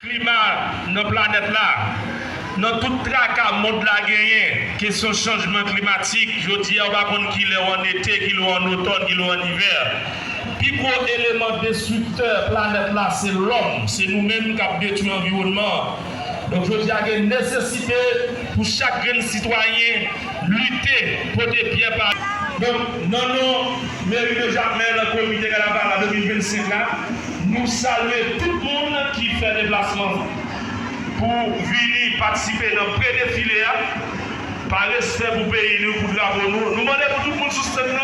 climat dans la planète là, dans tout tracas monde là gagné, question changement climatique, je dis on va prendre qu'il est en été, qu'il est en automne, qu'il est en hiver. Puis gros élément destructeur planète là, c'est l'homme, c'est nous-mêmes qui avons détruit l'environnement. Donc je dis qu'il y a une nécessité pour chaque jeune citoyen lutter pour des pieds par. Donc dans nos mairies de Jacmel, le comité Galabala 2025 là, nous saluons tout le monde qui fait des déplacements pour venir participer dans le pré-défilé, par respect pour le pays, nous, pour drapeau, nous demandons pour tout le monde soutenir,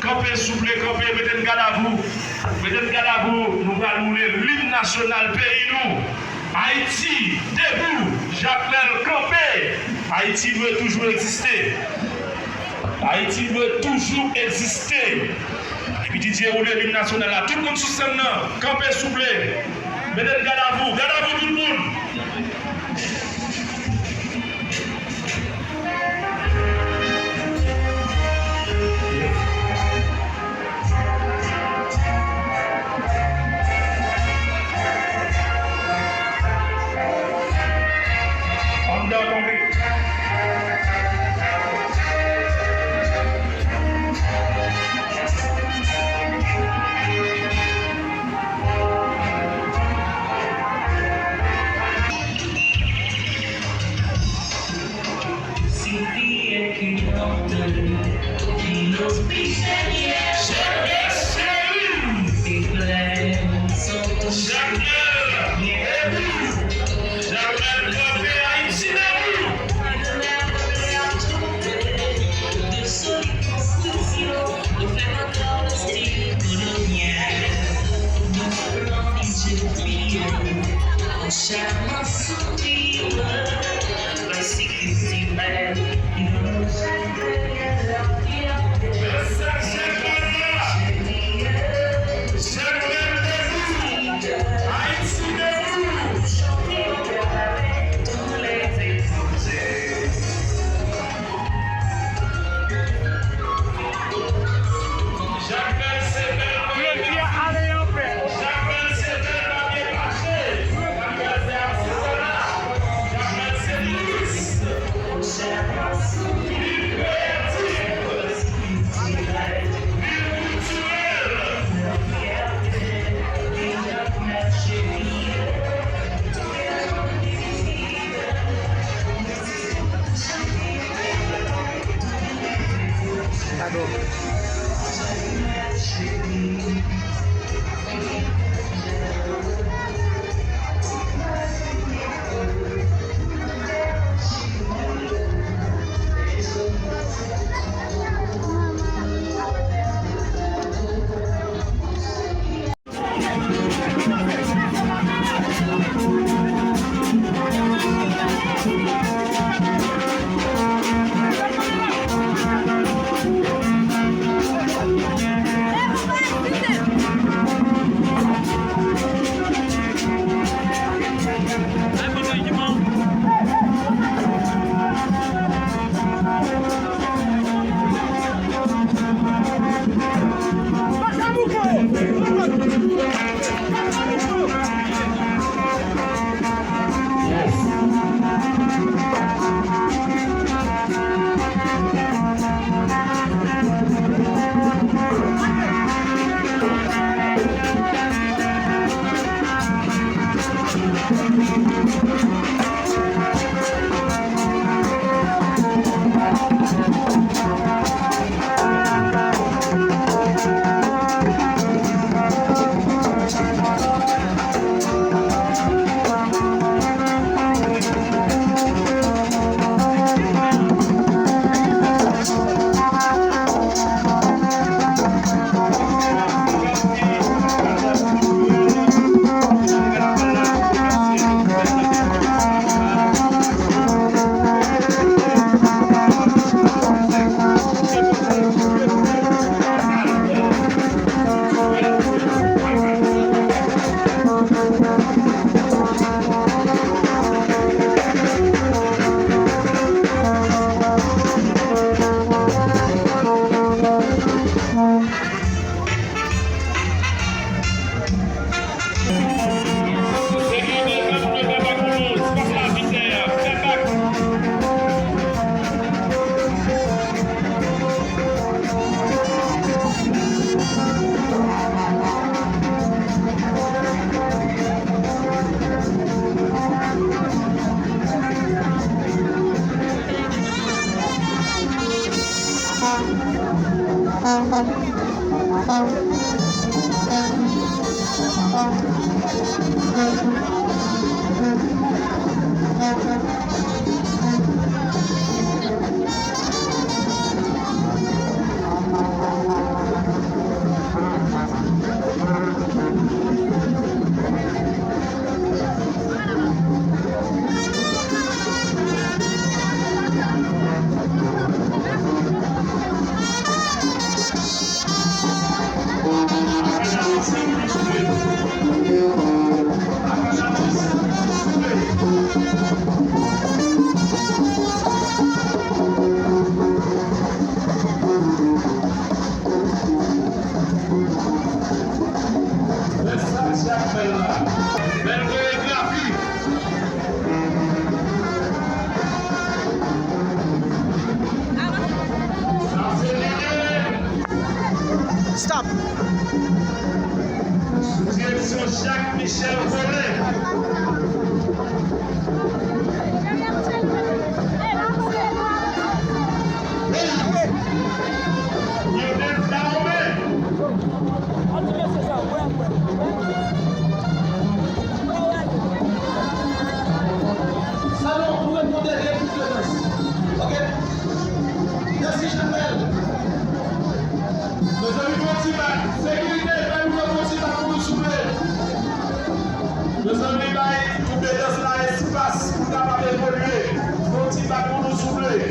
camper, souffler, camper, mettez une garde à vous, nous allons rouler l'hymne national pays, nous. Haïti, debout, Jacmel, camper. Haïti doit toujours exister. Haïti doit toujours exister. Et puis Didier roule l'hymne national là, tout le monde soutient, camper, souffler. Mettez une garde à vous tout le monde. Stop. Direction Jacques Michel Rollet. Salon, vous répondez rien pour clémence. Ok? Merci, Chanel. Mes amis, Motivac, sécurité, faites-nous le Motivac pour nous soulever. Mes amis, tout est dans l'espace pour capable évoluer. Motivac pour nous soulever.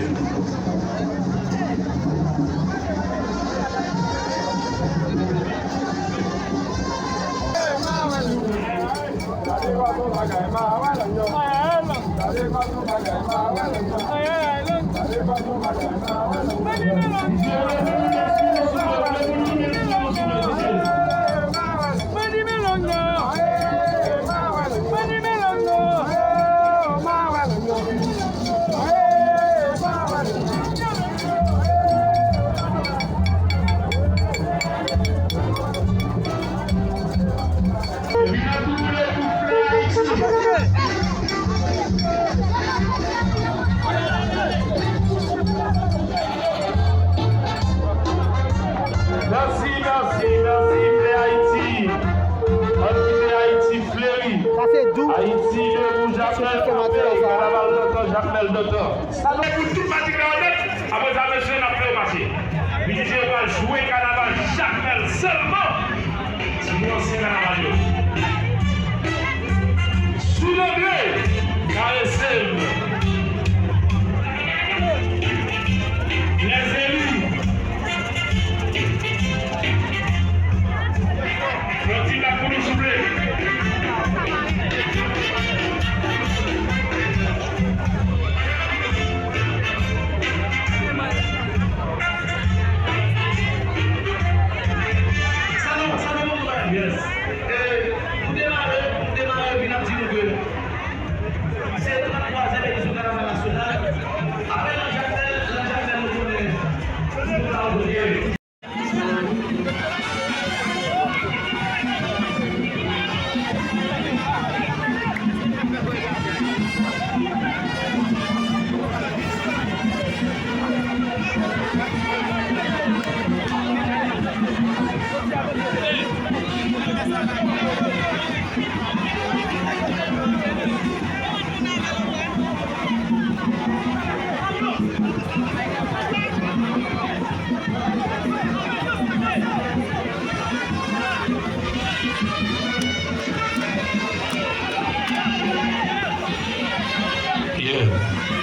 Merci, Haïti. Haïti fleuri. Ça fait doux. Haïti, le Jacmel Dotor. Ça doit être tout particulièrement après ça, monsieur, on a fait le marché. Il dit, je vais jouer carnaval Jacmel seulement. C'est mon ancien carnaval. Sous le blé, caressez-le. Les élus. Petit la pour nous souffler. Yes. Pour démarrer, il a dit que c'est la troisième édition du carnaval national. Après la Jacmel, nous connaissons.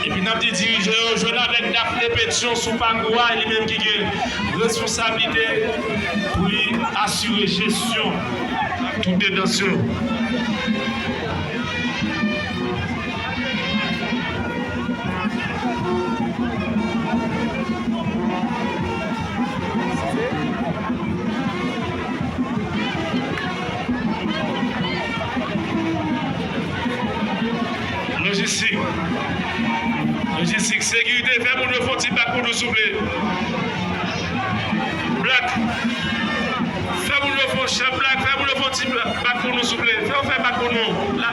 Et puis, nous avons dirigé aujourd'hui avec Daphné Pétion sous Pagua, et lui-même qui a responsabilité pour assurer gestion toute détention. Logistique, sécurité, fais pour nous faire bac pour nous souffler. Black. Fais pour nous faire black, fais pour nous faire bac pour nous souffler. Fais bac pour nous. Là.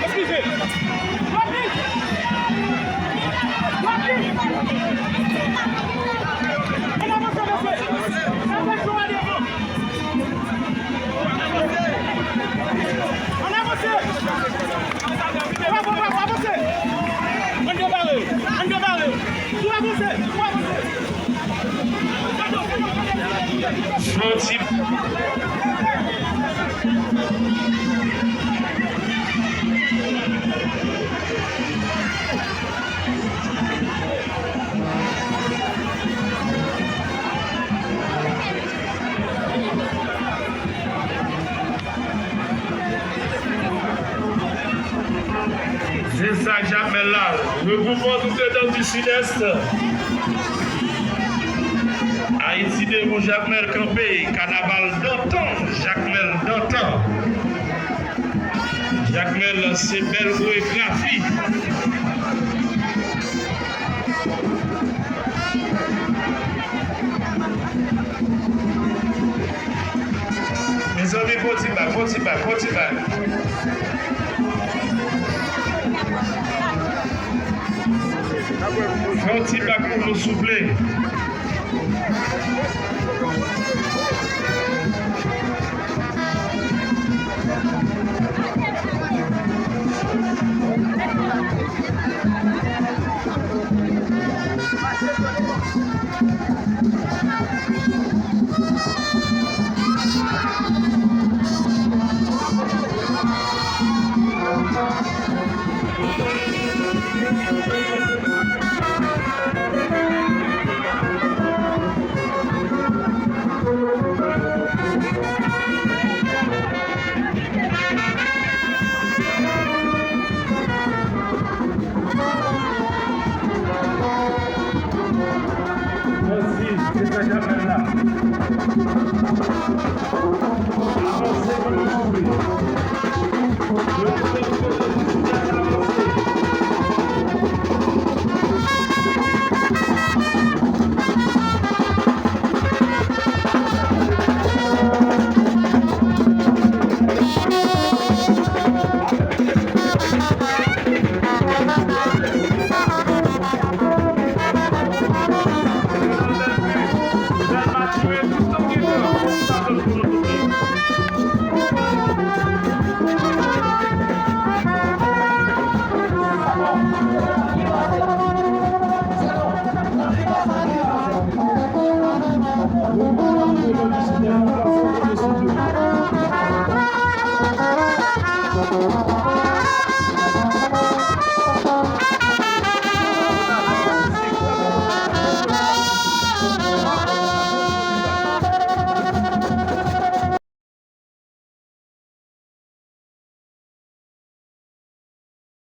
Excusez. C'est ça, Jamel là. Regroupement tout le temps du sud-est. Haïti de vous, Jacmel Campé, Carnaval d'antan, Jacmel d'antan. Jacmel, c'est belle chorégraphie. Mes amis, faut-il pas. Faut-il pas pour nous souffler. Thank you.